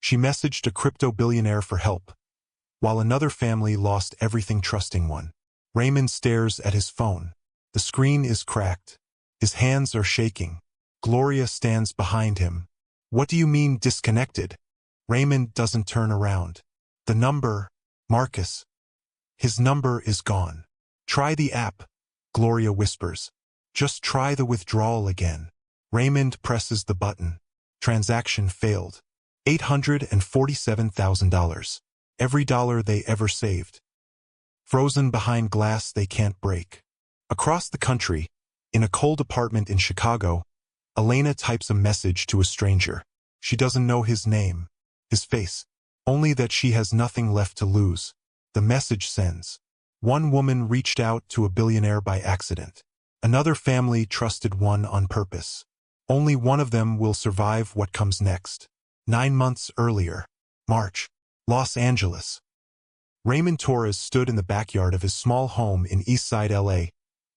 She messaged a crypto billionaire for help, while another family lost everything trusting one. Raymond stares at his phone. The screen is cracked. His hands are shaking. Gloria stands behind him. What do you mean disconnected? Raymond doesn't turn around. The number, Marcus. His number is gone. Try the app, Gloria whispers. Just try the withdrawal again. Raymond presses the button. Transaction failed. $847,000. Every dollar they ever saved. Frozen behind glass they can't break. Across the country, in a cold apartment in Chicago, Elena types a message to a stranger. She doesn't know his name, his face, only that she has nothing left to lose. The message sends. One woman reached out to a billionaire by accident. Another family trusted one on purpose. Only one of them will survive what comes next. 9 months earlier. March. Los Angeles. Raymond Torres stood in the backyard of his small home in Eastside, LA,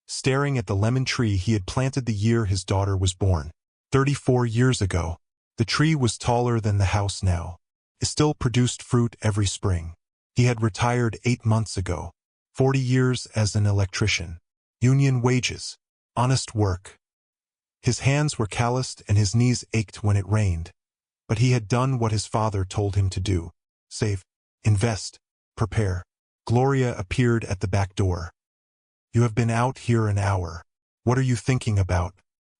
staring at the lemon tree he had planted the year his daughter was born. 34 years ago. The tree was taller than the house now. It still produced fruit every spring. He had retired 8 months ago. 40 years as an electrician. Union wages. Honest work. His hands were calloused and his knees ached when it rained. But he had done what his father told him to do. Save. Invest. Prepare. Gloria appeared at the back door. You have been out here an hour. What are you thinking about?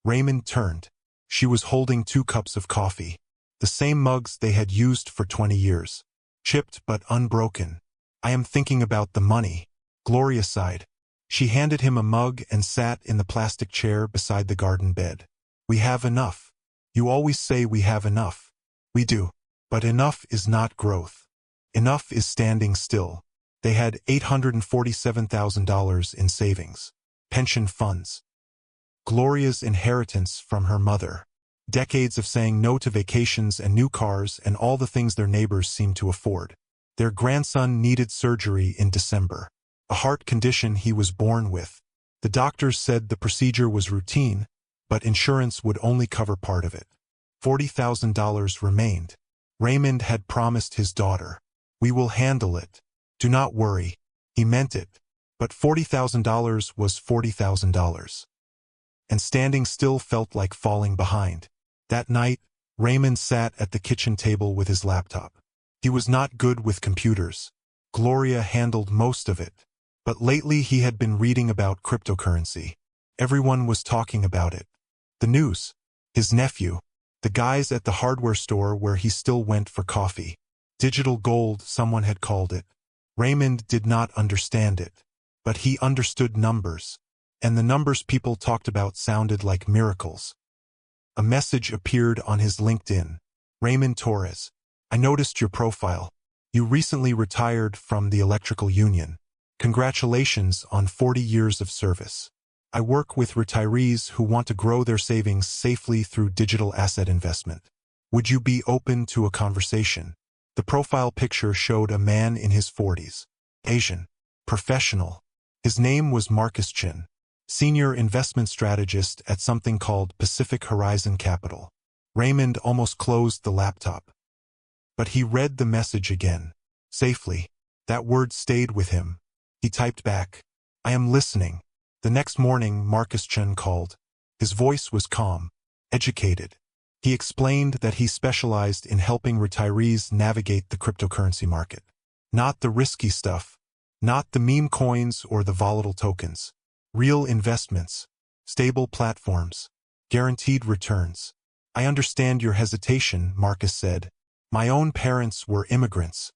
Raymond turned. She was holding 2 cups of coffee. The same mugs they had used for 20 years. Chipped but unbroken. I am thinking about the money. Gloria sighed. She handed him a mug and sat in the plastic chair beside the garden bed. We have enough. You always say we have enough. We do. But enough is not growth. Enough is standing still. They had $847,000 in savings. Pension funds. Gloria's inheritance from her mother. Decades of saying no to vacations and new cars and all the things their neighbors seemed to afford. Their grandson needed surgery in December. A heart condition he was born with. The doctors said the procedure was routine, but insurance would only cover part of it. $40,000 remained. Raymond had promised his daughter, "We will handle it. Do not worry." He meant it. But $40,000 was $40,000. And standing still felt like falling behind. That night, Raymond sat at the kitchen table with his laptop. He was not good with computers. Gloria handled most of it. But lately he had been reading about cryptocurrency. Everyone was talking about it. The news. His nephew. The guys at the hardware store where he still went for coffee. Digital gold, someone had called it. Raymond did not understand it. But he understood numbers. And the numbers people talked about sounded like miracles. A message appeared on his LinkedIn. Raymond Torres. I noticed your profile. You recently retired from the electrical union. Congratulations on 40 years of service. I work with retirees who want to grow their savings safely through digital asset investment. Would you be open to a conversation? The profile picture showed a man in his 40s. Asian. Professional. His name was Marcus Chin. Senior investment strategist at something called Pacific Horizon Capital. Raymond almost closed the laptop. But he read the message again. Safely. That word stayed with him. He typed back, I am listening. The next morning, Marcus Chen called. His voice was calm, educated. He explained that he specialized in helping retirees navigate the cryptocurrency market. Not the risky stuff. Not the meme coins or the volatile tokens. Real investments. Stable platforms. Guaranteed returns. I understand your hesitation, Marcus said. My own parents were immigrants.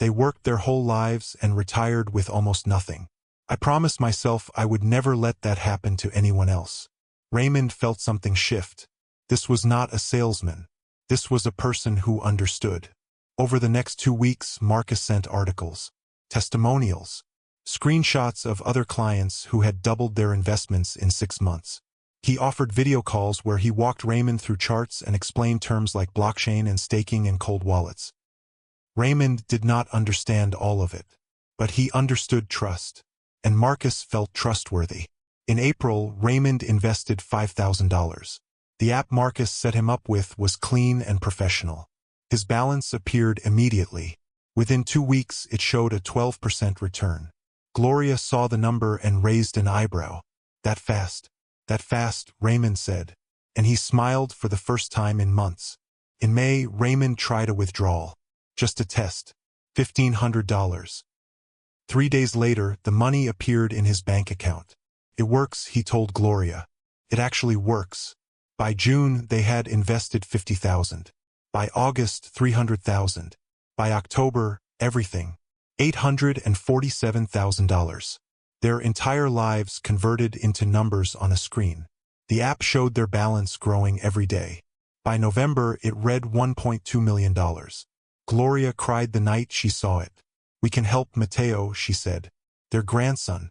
They worked their whole lives and retired with almost nothing. I promised myself I would never let that happen to anyone else. Raymond felt something shift. This was not a salesman. This was a person who understood. Over the next 2 weeks, Marcus sent articles, testimonials, screenshots of other clients who had doubled their investments in 6 months. He offered video calls where he walked Raymond through charts and explained terms like blockchain and staking and cold wallets. Raymond did not understand all of it, but he understood trust, and Marcus felt trustworthy. In April, Raymond invested $5,000. The app Marcus set him up with was clean and professional. His balance appeared immediately. Within 2 weeks, it showed a 12% return. Gloria saw the number and raised an eyebrow. That fast? That fast, Raymond said. And he smiled for the first time in months. In May, Raymond tried a withdrawal. Just a test. $1,500. 3 days later, the money appeared in his bank account. It works, he told Gloria. It actually works. By June, they had invested $50,000. By August, $300,000. By October, everything. $847,000. Their entire lives converted into numbers on a screen. The app showed their balance growing every day. By November, it read $1.2 million. Gloria cried the night she saw it. We can help Mateo, she said. Their grandson.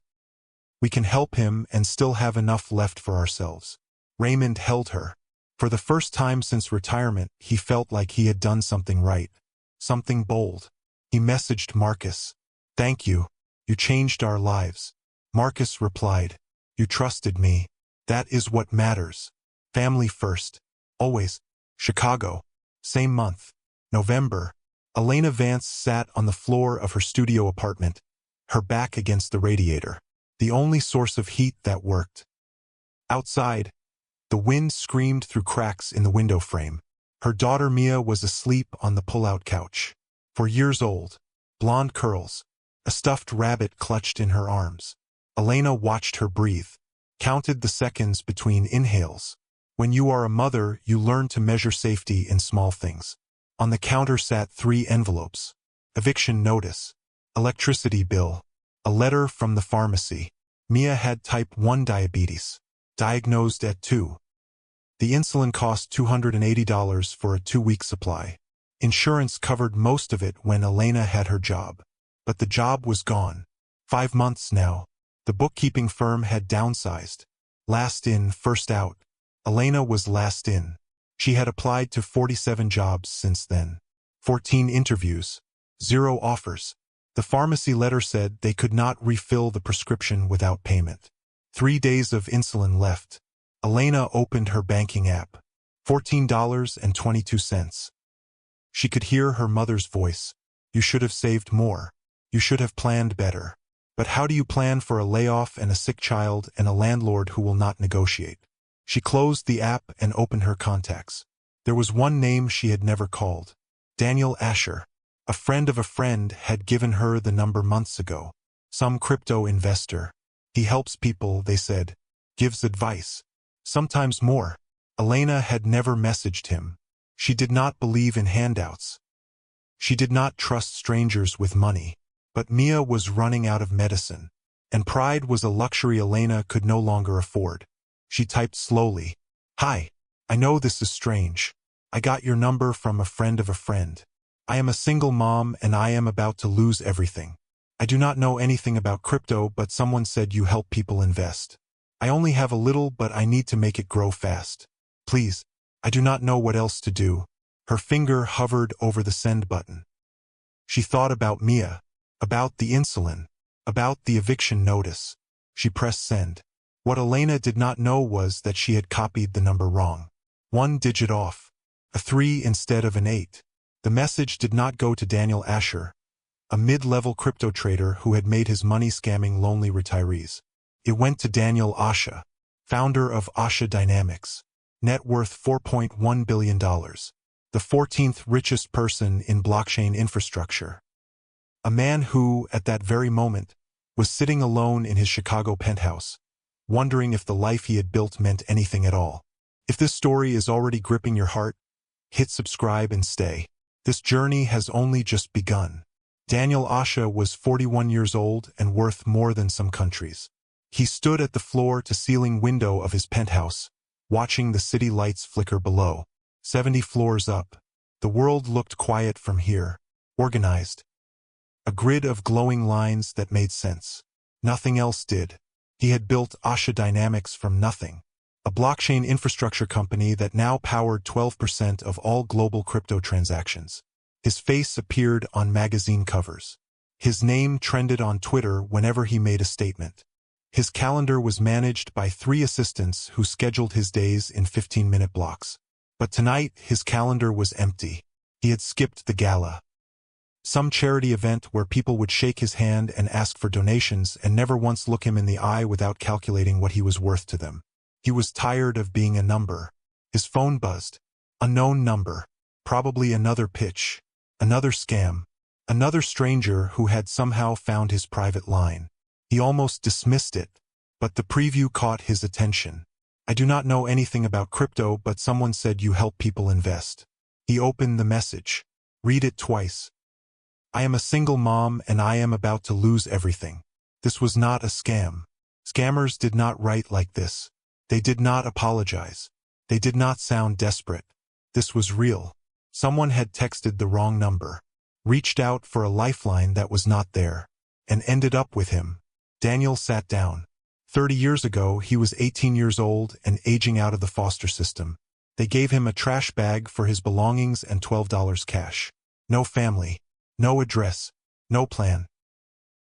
We can help him and still have enough left for ourselves. Raymond held her. For the first time since retirement, he felt like he had done something right. Something bold. He messaged Marcus. Thank you. You changed our lives. Marcus replied. You trusted me. That is what matters. Family first. Always. Chicago. Same month. November. Elena Vance sat on the floor of her studio apartment, her back against the radiator. The only source of heat that worked. Outside, the wind screamed through cracks in the window frame. Her daughter Mia was asleep on the pull-out couch. 4 years old. Blonde curls. A stuffed rabbit clutched in her arms. Elena watched her breathe. Counted the seconds between inhales. When you are a mother, you learn to measure safety in small things. On the counter sat 3 envelopes. Eviction notice. Electricity bill. A letter from the pharmacy. Mia had type 1 diabetes. Diagnosed at 2. The insulin cost $280 for a 2-week supply. Insurance covered most of it when Elena had her job. But the job was gone. 5 months now. The bookkeeping firm had downsized. Last in, first out. Elena was last in. She had applied to 47 jobs since then. 14 interviews. 0 offers. The pharmacy letter said they could not refill the prescription without payment. 3 days of insulin left. Elena opened her banking app. $14.22. She could hear her mother's voice. You should have saved more. You should have planned better. But how do you plan for a layoff and a sick child and a landlord who will not negotiate? She closed the app and opened her contacts. There was one name she had never called. Daniel Asher. A friend of a friend had given her the number months ago. Some crypto investor. He helps people, they said. Gives advice. Sometimes more. Elena had never messaged him. She did not believe in handouts. She did not trust strangers with money. But Mia was running out of medicine. And pride was a luxury Elena could no longer afford. She typed slowly. Hi. I know this is strange. I got your number from a friend of a friend. I am a single mom and I am about to lose everything. I do not know anything about crypto, but someone said you help people invest. I only have a little, but I need to make it grow fast. Please. I do not know what else to do. Her finger hovered over the send button. She thought about Mia, about the insulin, about the eviction notice. She pressed send. What Elena did not know was that she had copied the number wrong. 1 digit off. A 3 instead of an 8. The message did not go to Daniel Asher, a mid-level crypto trader who had made his money scamming lonely retirees. It went to Daniel Asha, founder of Asha Dynamics, net worth $4.1 billion, the 14th richest person in blockchain infrastructure. A man who, at that very moment, was sitting alone in his Chicago penthouse, wondering if the life he had built meant anything at all. If this story is already gripping your heart, hit subscribe and stay. This journey has only just begun. Daniel Asha was 41 years old and worth more than some countries. He stood at the floor-to-ceiling window of his penthouse, watching the city lights flicker below. 70 floors up. The world looked quiet from here, organized. A grid of glowing lines that made sense. Nothing else did. He had built Asha Dynamics from nothing, a blockchain infrastructure company that now powered 12% of all global crypto transactions. His face appeared on magazine covers. His name trended on Twitter whenever he made a statement. His calendar was managed by 3 assistants who scheduled his days in 15-minute blocks. But tonight, his calendar was empty. He had skipped the gala. Some charity event where people would shake his hand and ask for donations and never once look him in the eye without calculating what he was worth to them. He was tired of being a number. His phone buzzed. Unknown number. Probably another pitch. Another scam. Another stranger who had somehow found his private line. He almost dismissed it, but the preview caught his attention. I do not know anything about crypto, but someone said you help people invest. He opened the message. Read it twice. I am a single mom and I am about to lose everything. This was not a scam. Scammers did not write like this. They did not apologize. They did not sound desperate. This was real. Someone had texted the wrong number, reached out for a lifeline that was not there, and ended up with him. Daniel sat down. 30 years ago, he was 18 years old and aging out of the foster system. They gave him a trash bag for his belongings and $12 cash. No family. No address. No plan.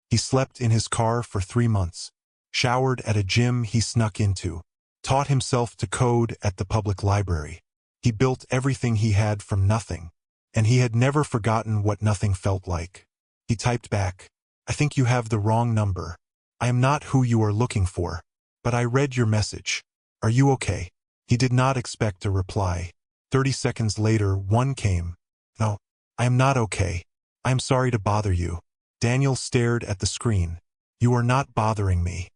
He slept in his car for 3 months. Showered at a gym he snuck into. Taught himself to code at the public library. He built everything he had from nothing. And he had never forgotten what nothing felt like. He typed back, I think you have the wrong number. I am not who you are looking for. But I read your message. Are you okay? He did not expect a reply. 30 seconds later, one came. No, I am not okay. I am sorry to bother you. Daniel stared at the screen. You are not bothering me.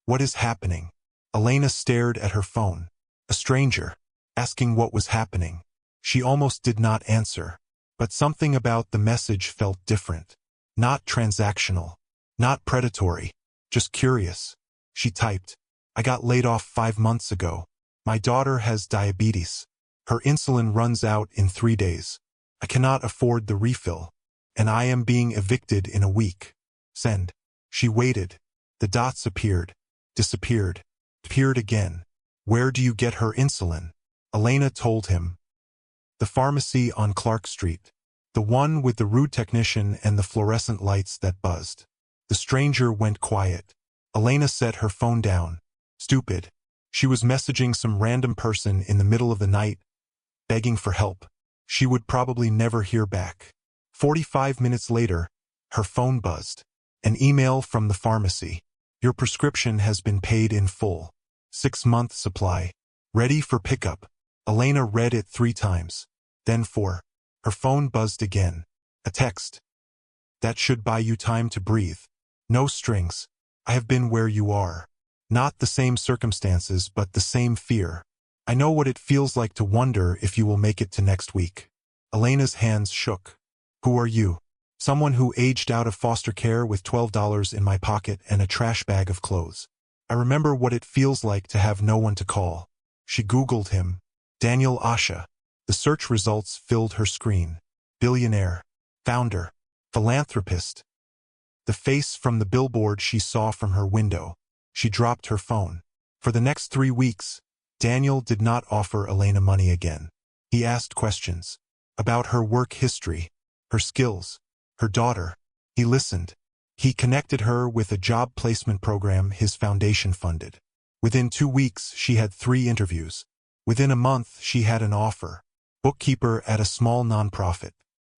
What is happening? Elena stared at her phone. A stranger, asking what was happening. She almost did not answer. But something about the message felt different. Not transactional. Not predatory. Just curious. She typed, I got laid off 5 months ago. My daughter has diabetes. Her insulin runs out in 3 days. I cannot afford the refill. And I am being evicted in a week. Send. She waited. The dots appeared. Disappeared. Appeared again. Where do you get her insulin? Elena told him. The pharmacy on Clark Street. The one with the rude technician and the fluorescent lights that buzzed. The stranger went quiet. Elena set her phone down. Stupid. She was messaging some random person in the middle of the night, begging for help. She would probably never hear back. 45 minutes later, her phone buzzed. An email from the pharmacy. Your prescription has been paid in full. 6-month supply. Ready for pickup. Elena read it 3 times. Then 4. Her phone buzzed again. A text. That should buy you time to breathe. No strings. I have been where you are. Not the same circumstances, but the same fear. I know what it feels like to wonder if you will make it to next week. Elena's hands shook. Who are you? Someone who aged out of foster care with $12 in my pocket and a trash bag of clothes. I remember what it feels like to have no one to call. She Googled him. Daniel Asha. The search results filled her screen. Billionaire. Founder. Philanthropist. The face from the billboard she saw from her window. She dropped her phone. For the next 3 weeks, Daniel did not offer Elena money again. He asked questions. About her work history. Her skills. Her daughter. He listened. He connected her with a job placement program his foundation funded. Within 2 weeks, she had 3 interviews. Within a month, she had an offer. Bookkeeper at a small nonprofit.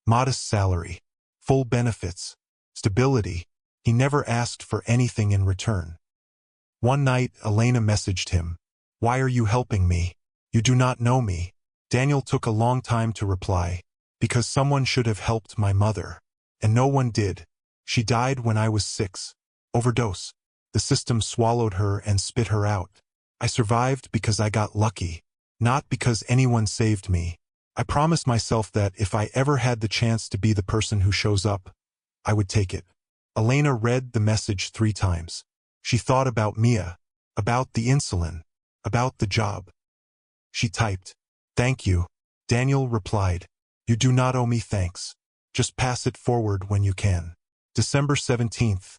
Modest salary. Full benefits. Stability. He never asked for anything in return. One night, Elena messaged him. Why are you helping me? You do not know me. Daniel took a long time to reply. Because someone should have helped my mother. And no one did. She died when I was 6. Overdose. The system swallowed her and spit her out. I survived because I got lucky. Not because anyone saved me. I promised myself that if I ever had the chance to be the person who shows up, I would take it. Elena read the message 3 times. She thought about Mia, about the insulin, about the job. She typed, Thank you. Daniel replied, You do not owe me thanks. Just pass it forward when you can. December 17th.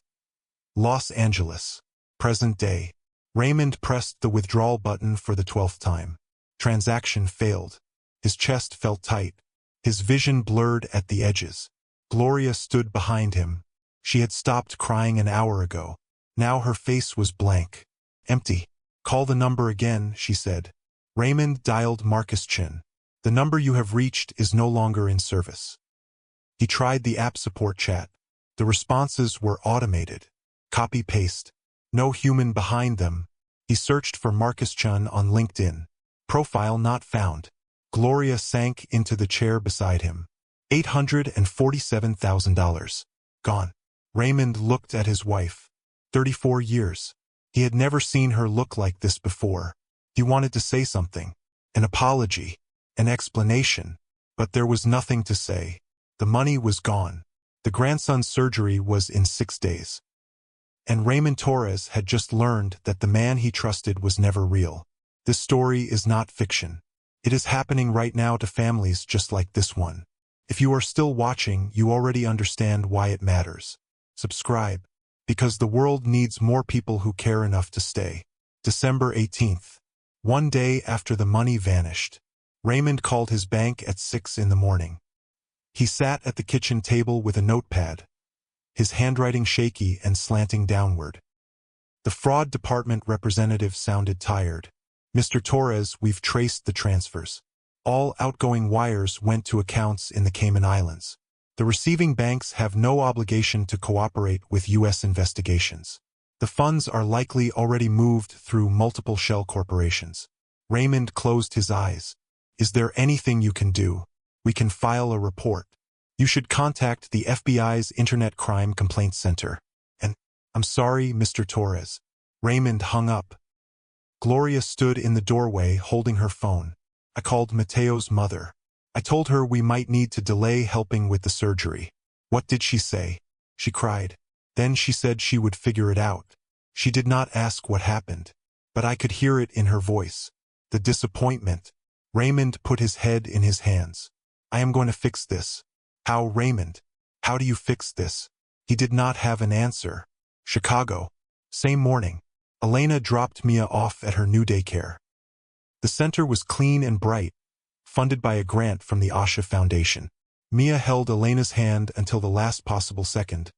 Los Angeles. Present day. Raymond pressed the withdrawal button for the 12th time. Transaction failed. His chest felt tight. His vision blurred at the edges. Gloria stood behind him. She had stopped crying an hour ago. Now her face was blank. Empty. Call the number again, she said. Raymond dialed Marcus Chin. The number you have reached is no longer in service. He tried the app support chat. The responses were automated. Copy-paste. No human behind them. He searched for Marcus Chun on LinkedIn. Profile not found. Gloria sank into the chair beside him. $847,000. Gone. Raymond looked at his wife. 34 years. He had never seen her look like this before. He wanted to say something. An apology. An explanation. But there was nothing to say. The money was gone. The grandson's surgery was in 6 days. And Raymond Torres had just learned that the man he trusted was never real. This story is not fiction. It is happening right now to families just like this one. If you are still watching, you already understand why it matters. Subscribe, because the world needs more people who care enough to stay. December 18th. One day after the money vanished, Raymond called his bank at 6 in the morning. He sat at the kitchen table with a notepad, his handwriting shaky and slanting downward. The fraud department representative sounded tired. "Mr. Torres, we've traced the transfers. All outgoing wires went to accounts in the Cayman Islands. The receiving banks have no obligation to cooperate with U.S. investigations. The funds are likely already moved through multiple shell corporations." Raymond closed his eyes. "Is there anything you can do? We can file a report. You should contact the FBI's Internet Crime Complaint Center." "And I'm sorry, Mr. Torres." Raymond hung up. Gloria stood in the doorway holding her phone. "I called Mateo's mother. I told her we might need to delay helping with the surgery." "What did she say?" "She cried. Then she said she would figure it out. She did not ask what happened. But I could hear it in her voice. The disappointment." Raymond put his head in his hands. "I am going to fix this." "How, Raymond? How do you fix this?" He did not have an answer. Chicago. Same morning. Elena dropped Mia off at her new daycare. The center was clean and bright, funded by a grant from the Asha Foundation. Mia held Elena's hand until the last possible second,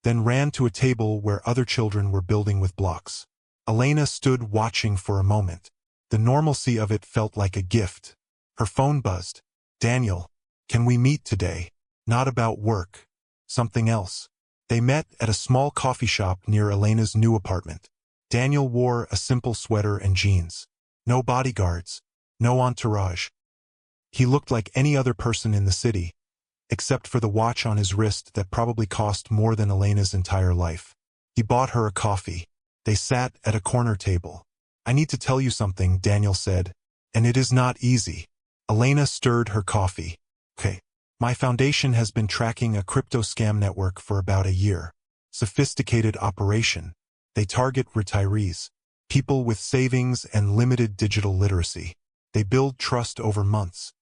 then ran to a table where other children were building with blocks. Elena stood watching for a moment. The normalcy of it felt like a gift. Her phone buzzed. "Daniel, can we meet today? Not about work. Something else." They met at a small coffee shop near Elena's new apartment. Daniel wore a simple sweater and jeans. No bodyguards. No entourage. He looked like any other person in the city, except for the watch on his wrist that probably cost more than Elena's entire life. He bought her a coffee. They sat at a corner table. "I need to tell you something," Daniel said. "And it is not easy." Elena stirred her coffee. "Okay. My foundation has been tracking a crypto scam network for about a year. Sophisticated operation. They target retirees, people with savings and limited digital literacy. They build trust over months.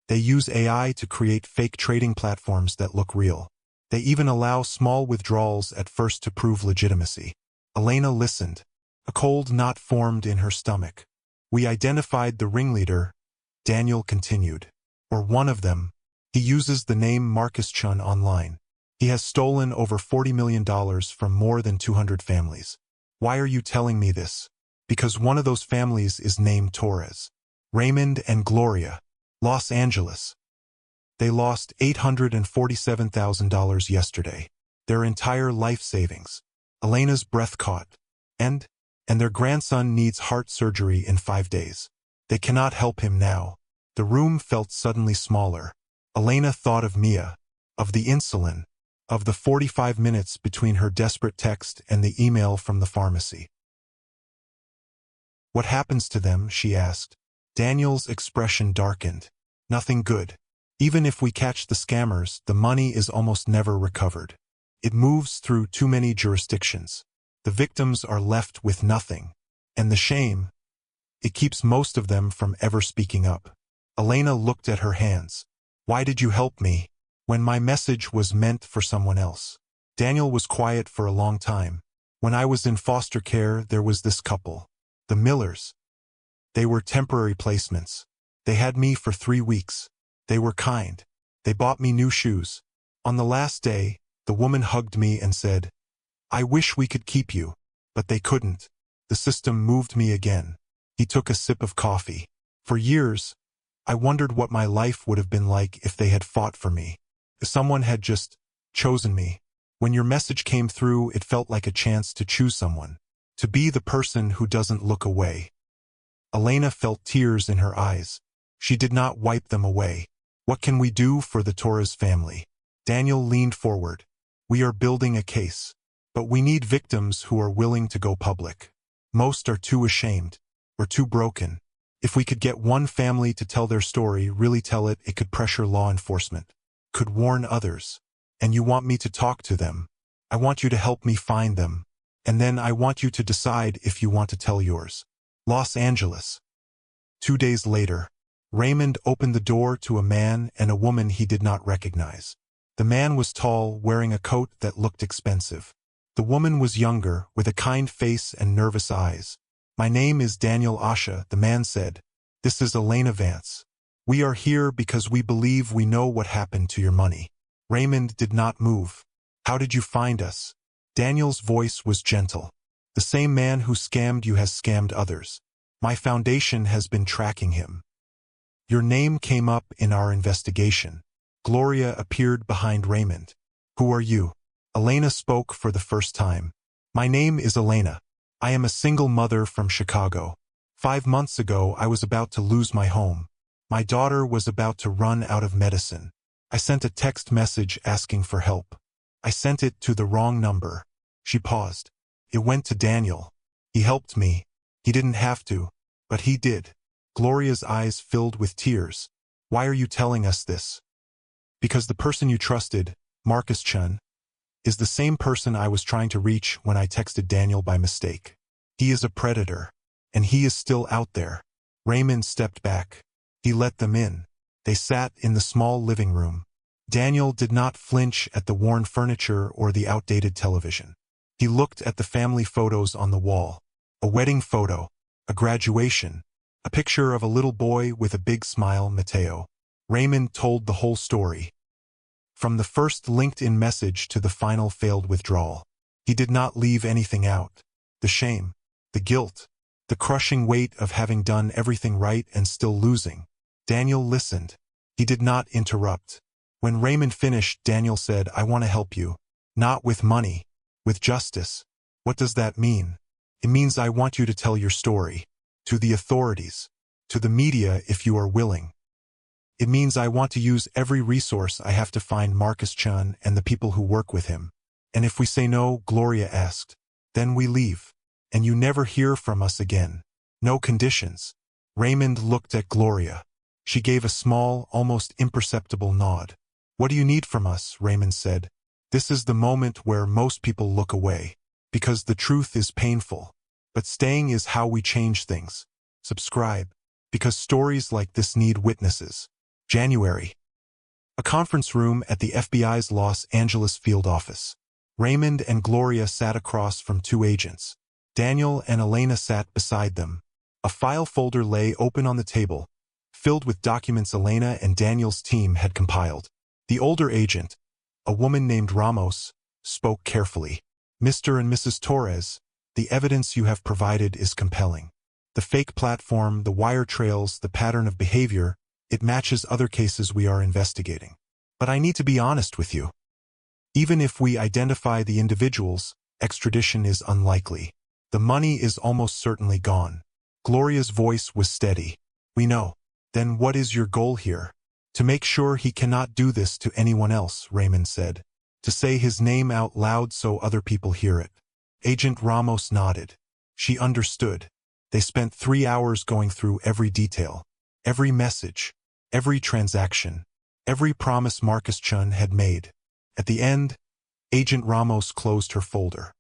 They use AI to create fake trading platforms that look real. They even allow small withdrawals at first to prove legitimacy." Elena listened. A cold knot formed in her stomach. "We identified the ringleader," Daniel continued. "Or one of them. He uses the name Marcus Chun online. He has stolen over $40 million from more than 200 families. Why are you telling me this? Because one of those families is named Torres. Raymond and Gloria. Los Angeles. They lost $847,000 yesterday. Their entire life savings." Elena's breath caught. And their grandson needs heart surgery in 5 days. They cannot help him now." The room felt suddenly smaller. Elena thought of Mia, of the insulin, of the 45 minutes between her desperate text and the email from the pharmacy. "What happens to them?" she asked. Daniel's expression darkened. "Nothing good. Even if we catch the scammers, the money is almost never recovered. It moves through too many jurisdictions. The victims are left with nothing. And the shame, it keeps most of them from ever speaking up." Elena looked at her hands. "Why did you help me when my message was meant for someone else?" Daniel was quiet for a long time. "When I was in foster care, there was this couple. The Millers. They were temporary placements. They had me for 3 weeks. They were kind. They bought me new shoes. On the last day, the woman hugged me and said, 'I wish we could keep you.' But they couldn't. The system moved me again." He took a sip of coffee. "For years, I wondered what my life would have been like if they had fought for me. If someone had just chosen me. When your message came through, it felt like a chance to choose someone. To be the person who doesn't look away. Elena felt tears in her eyes. She did not wipe them away. What can we do for the Torres family? Daniel leaned forward. We are building a case. But we need victims who are willing to go public. Most are too ashamed, or too broken. If we could get one family to tell their story, really tell it, it could pressure law enforcement. Could warn others. And you want me to talk to them. I want you to help me find them. And then I want you to decide if you want to tell yours. Los Angeles. 2 days later, Raymond opened the door to a man and a woman he did not recognize. The man was tall, wearing a coat that looked expensive. The woman was younger, with a kind face and nervous eyes. My name is Daniel Asha, the man said. This is Elena Vance. We are here because we believe we know what happened to your money. Raymond did not move. How did you find us? Daniel's voice was gentle. The same man who scammed you has scammed others. My foundation has been tracking him. Your name came up in our investigation. Gloria appeared behind Raymond. Who are you? Elena spoke for the first time. My name is Elena. I am a single mother from Chicago. 5 months ago, I was about to lose my home. My daughter was about to run out of medicine. I sent a text message asking for help. I sent it to the wrong number. She paused. It went to Daniel. He helped me. He didn't have to, but he did. Gloria's eyes filled with tears. Why are you telling us this? Because the person you trusted, Marcus Chun, is the same person I was trying to reach when I texted Daniel by mistake. He is a predator, and he is still out there. Raymond stepped back. He let them in. They sat in the small living room. Daniel did not flinch at the worn furniture or the outdated television. He looked at the family photos on the wall. A wedding photo, a graduation, a picture of a little boy with a big smile, Mateo. Raymond told the whole story. From the first LinkedIn message to the final failed withdrawal. He did not leave anything out. The shame, the guilt, the crushing weight of having done everything right and still losing. Daniel listened. He did not interrupt. When Raymond finished, Daniel said, I want to help you. Not with money, with justice. What does that mean? It means I want you to tell your story. To the authorities. To the media if you are willing. It means I want to use every resource I have to find Marcus Chun and the people who work with him. And if we say no, Gloria asked, then we leave. And you never hear from us again. No conditions. Raymond looked at Gloria. She gave a small, almost imperceptible nod. What do you need from us? Raymond said. This is the moment where most people look away. Because the truth is painful. But staying is how we change things. Subscribe. Because stories like this need witnesses. January. A conference room at the FBI's Los Angeles field office. Raymond and Gloria sat across from 2 agents. Daniel and Elena sat beside them. A file folder lay open on the table, filled with documents Elena and Daniel's team had compiled. The older agent, a woman named Ramos, spoke carefully. Mr. and Mrs. Torres, the evidence you have provided is compelling. The fake platform, the wire trails, the pattern of behavior, it matches other cases we are investigating. But I need to be honest with you. Even if we identify the individuals, extradition is unlikely. The money is almost certainly gone. Gloria's voice was steady. We know. Then what is your goal here? To make sure he cannot do this to anyone else, Raymond said. To say his name out loud so other people hear it. Agent Ramos nodded. She understood. They spent 3 hours going through every detail, every message, every transaction, every promise Marcus Chun had made. At the end, Agent Ramos closed her folder.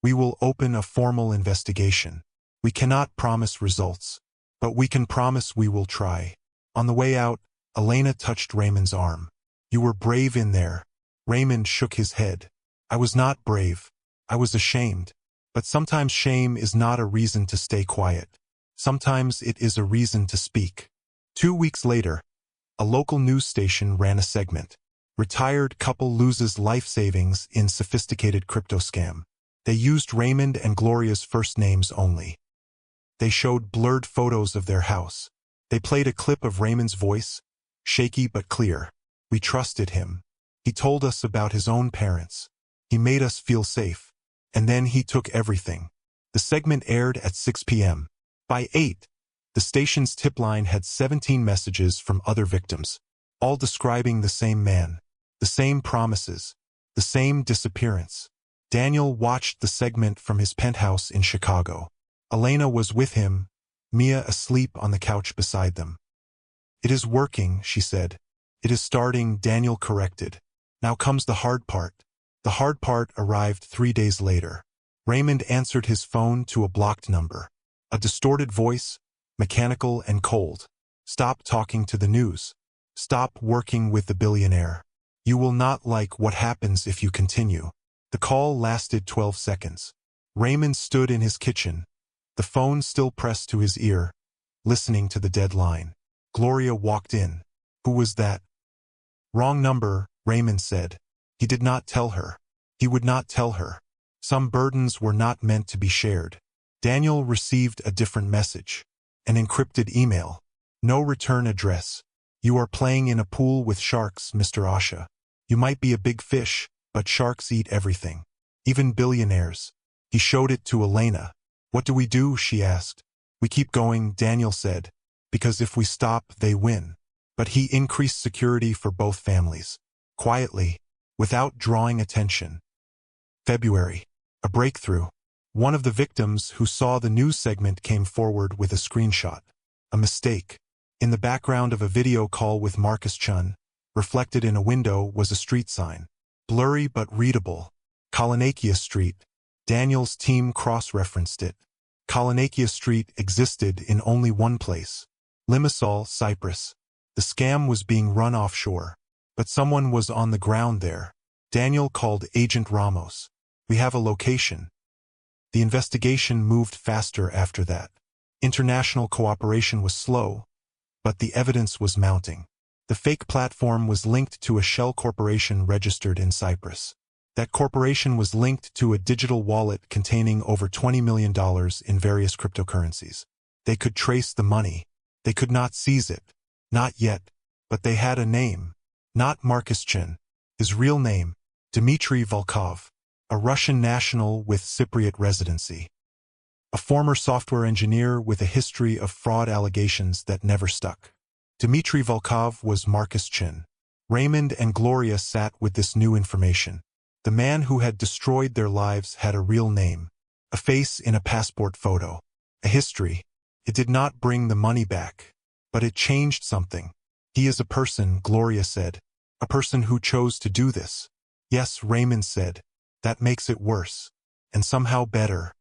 We will open a formal investigation. We cannot promise results, but we can promise we will try. On the way out, Elena touched Raymond's arm. You were brave in there. Raymond shook his head. I was not brave. I was ashamed. But sometimes shame is not a reason to stay quiet. Sometimes it is a reason to speak. 2 weeks later, a local news station ran a segment. Retired couple loses life savings in sophisticated crypto scam. They used Raymond and Gloria's first names only. They showed blurred photos of their house. They played a clip of Raymond's voice, shaky but clear. We trusted him. He told us about his own parents. He made us feel safe. And then he took everything. The segment aired at 6 p.m. By 8, the station's tip line had 17 messages from other victims, all describing the same man, the same promises, the same disappearance. Daniel watched the segment from his penthouse in Chicago. Elena was with him, Mia asleep on the couch beside them. "It is working," she said. "It is starting," Daniel corrected. "Now comes the hard part." The hard part arrived 3 days later. Raymond answered his phone to a blocked number. A distorted voice, mechanical and cold. "Stop talking to the news. Stop working with the billionaire. You will not like what happens if you continue." The call lasted 12 seconds. Raymond stood in his kitchen, the phone still pressed to his ear, listening to the dead line. Gloria walked in. "Who was that?" "Wrong number," Raymond said. He did not tell her. He would not tell her. Some burdens were not meant to be shared. Daniel received a different message. An encrypted email. "No return address. You are playing in a pool with sharks, Mr. Asha. You might be a big fish, but sharks eat everything. Even billionaires." He showed it to Elena. "What do we do?" she asked. "We keep going," Daniel said. "Because if we stop, they win." But he increased security for both families. Quietly, without drawing attention. February. A breakthrough. One of the victims who saw the news segment came forward with a screenshot. A mistake. In the background of a video call with Marcus Chun, reflected in a window, was a street sign. Blurry but readable. Kalanakia Street. Daniel's team cross-referenced it. Kalanakia Street existed in only one place. Limassol, Cyprus. The scam was being run offshore. But someone was on the ground there. Daniel called Agent Ramos. "We have a location." The investigation moved faster after that. International cooperation was slow, but the evidence was mounting. The fake platform was linked to a shell corporation registered in Cyprus. That corporation was linked to a digital wallet containing over $20 million in various cryptocurrencies. They could trace the money. They could not seize it. Not yet. But they had a name. Not Marcus Chin. His real name, Dmitry Volkov, a Russian national with Cypriot residency. A former software engineer with a history of fraud allegations that never stuck. Dmitry Volkov was Marcus Chin. Raymond and Gloria sat with this new information. The man who had destroyed their lives had a real name, a face in a passport photo, a history. It did not bring the money back, but it changed something. "He is a person," Gloria said. "A person who chose to do this." "Yes," Raymond said. "That makes it worse. And somehow better."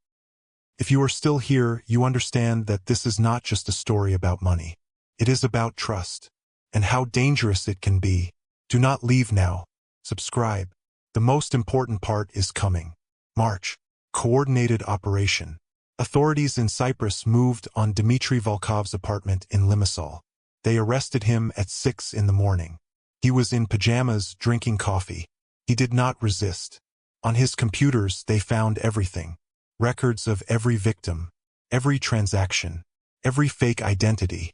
If you are still here, you understand that this is not just a story about money. It is about trust. And how dangerous it can be. Do not leave now. Subscribe. The most important part is coming. March. Coordinated operation. Authorities in Cyprus moved on Dmitry Volkov's apartment in Limassol. They arrested him at 6 in the morning. He was in pajamas drinking coffee. He did not resist. On his computers they found everything. Records of every victim, every transaction, every fake identity.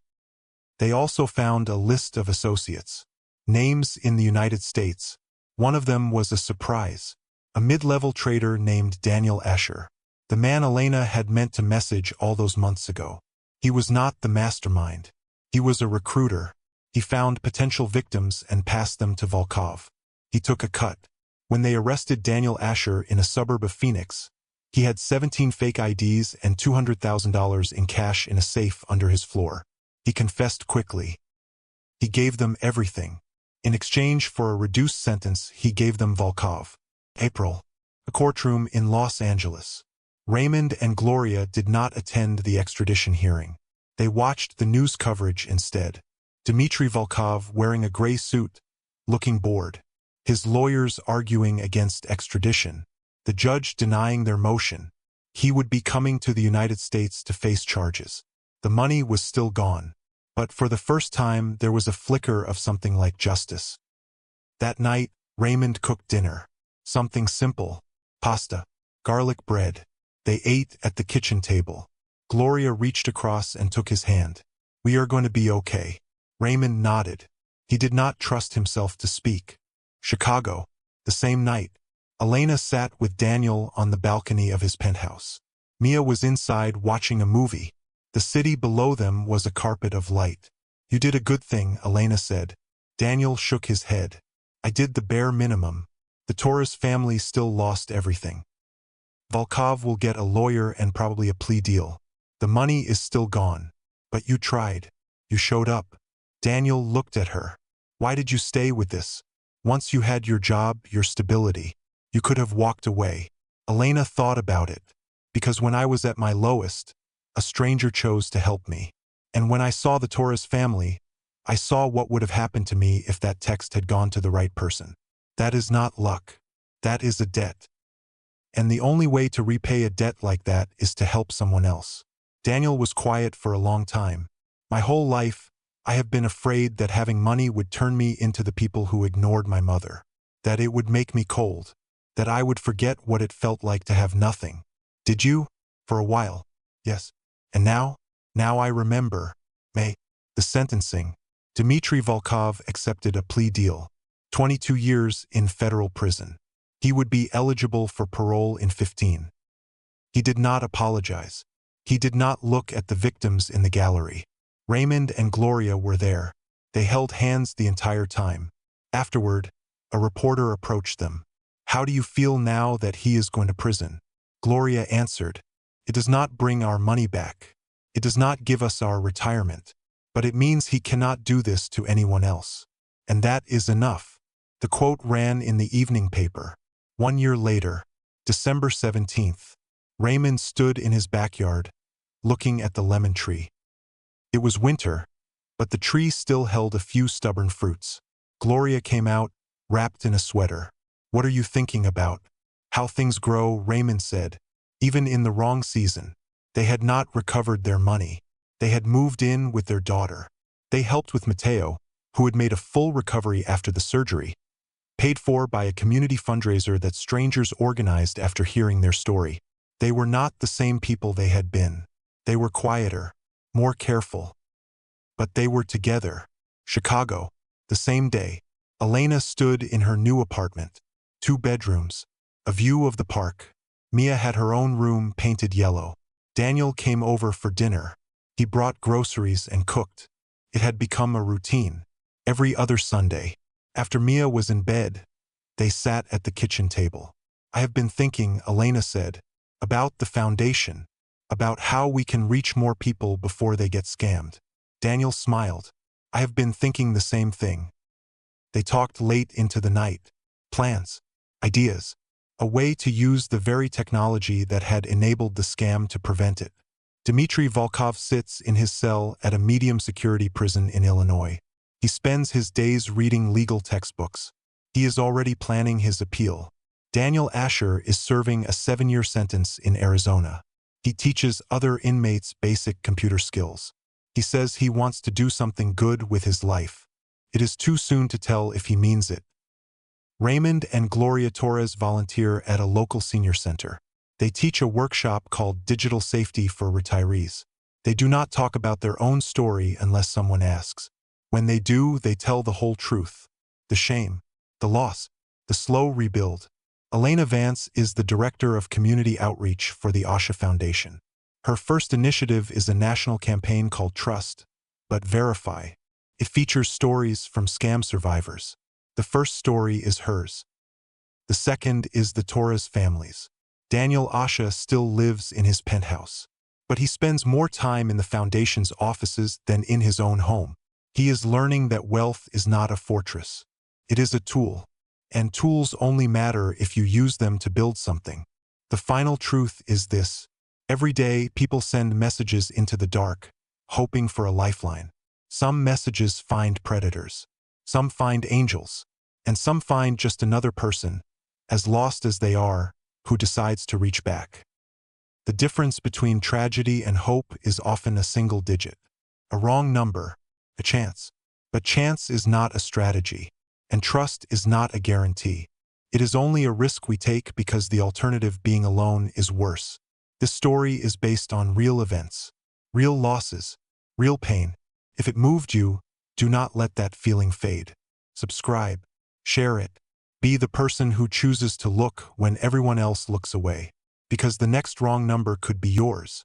They also found a list of associates. Names in the United States. One of them was a surprise. A mid-level trader named Daniel Asher. The man Elena had meant to message all those months ago. He was not the mastermind. He was a recruiter. He found potential victims and passed them to Volkov. He took a cut. When they arrested Daniel Asher in a suburb of Phoenix, he had 17 fake IDs and $200,000 in cash in a safe under his floor. He confessed quickly. He gave them everything. In exchange for a reduced sentence, he gave them Volkov. April. A courtroom in Los Angeles. Raymond and Gloria did not attend the extradition hearing. They watched the news coverage instead. Dmitry Volkov wearing a gray suit, looking bored. His lawyers arguing against extradition. The judge denying their motion. He would be coming to the United States to face charges. The money was still gone. But for the first time there was a flicker of something like justice. That night, Raymond cooked dinner. Something simple. Pasta. Garlic bread. They ate at the kitchen table. Gloria reached across and took his hand. We are going to be okay. Raymond nodded. He did not trust himself to speak. Chicago. The same night, Elena sat with Daniel on the balcony of his penthouse. Mia was inside watching a movie. The city below them was a carpet of light. You did a good thing, Elena said. Daniel shook his head. I did the bare minimum. The Torres family still lost everything. Volkov will get a lawyer and probably a plea deal. The money is still gone. But you tried. You showed up. Daniel looked at her. Why did you stay with this? Once you had your job, your stability, you could have walked away. Elena thought about it. Because when I was at my lowest, a stranger chose to help me. And when I saw the Torres family, I saw what would have happened to me if that text had gone to the right person. That is not luck. That is a debt. And the only way to repay a debt like that is to help someone else. Daniel was quiet for a long time. My whole life, I have been afraid that having money would turn me into the people who ignored my mother. That it would make me cold. That I would forget what it felt like to have nothing. Did you? For a while. Yes. And now? Now I remember. The sentencing. Dmitry Volkov accepted a plea deal. 22 years in federal prison. He would be eligible for parole in 15. He did not apologize. He did not look at the victims in the gallery. Raymond and Gloria were there. They held hands the entire time. Afterward, a reporter approached them. How do you feel now that he is going to prison? Gloria answered, it does not bring our money back. It does not give us our retirement. But it means he cannot do this to anyone else. And that is enough. The quote ran in the evening paper. 1 year later, December 17th, Raymond stood in his backyard, looking at the lemon tree. It was winter, but the tree still held a few stubborn fruits. Gloria came out, wrapped in a sweater. What are you thinking about? How things grow, Raymond said. Even in the wrong season, they had not recovered their money. They had moved in with their daughter. They helped with Mateo, who had made a full recovery after the surgery, paid for by a community fundraiser that strangers organized after hearing their story. They were not the same people they had been. They were quieter, more careful. But they were together. Chicago. The same day, Elena stood in her new apartment. 2 bedrooms. A view of the park. Mia had her own room painted yellow. Daniel came over for dinner. He brought groceries and cooked. It had become a routine. Every other Sunday, after Mia was in bed, they sat at the kitchen table. I have been thinking, Elena said, about the foundation, about how we can reach more people before they get scammed. Daniel smiled. I have been thinking the same thing. They talked late into the night. Plans, ideas, a way to use the very technology that had enabled the scam to prevent it. Dmitry Volkov sits in his cell at a medium-security prison in Illinois. He spends his days reading legal textbooks. He is already planning his appeal. Daniel Asher is serving a 7-year sentence in Arizona. He teaches other inmates basic computer skills. He says he wants to do something good with his life. It is too soon to tell if he means it. Raymond and Gloria Torres volunteer at a local senior center. They teach a workshop called Digital Safety for Retirees. They do not talk about their own story unless someone asks. When they do, they tell the whole truth. The shame, the loss, the slow rebuild. Elena Vance is the Director of Community Outreach for the Asha Foundation. Her first initiative is a national campaign called Trust, but Verify. It features stories from scam survivors. The first story is hers. The second is the Torres family's. Daniel Asha still lives in his penthouse, but he spends more time in the foundation's offices than in his own home. He is learning that wealth is not a fortress. It is a tool, and tools only matter if you use them to build something. The final truth is this. Every day, people send messages into the dark, hoping for a lifeline. Some messages find predators. Some find angels. And some find just another person, as lost as they are, who decides to reach back. The difference between tragedy and hope is often a single digit. A wrong number, a chance. But chance is not a strategy, and trust is not a guarantee. It is only a risk we take because the alternative, being alone, is worse. This story is based on real events, real losses, real pain, If it moved you, do not let that feeling fade. Subscribe, share it. Be the person who chooses to look when everyone else looks away. Because the next wrong number could be yours.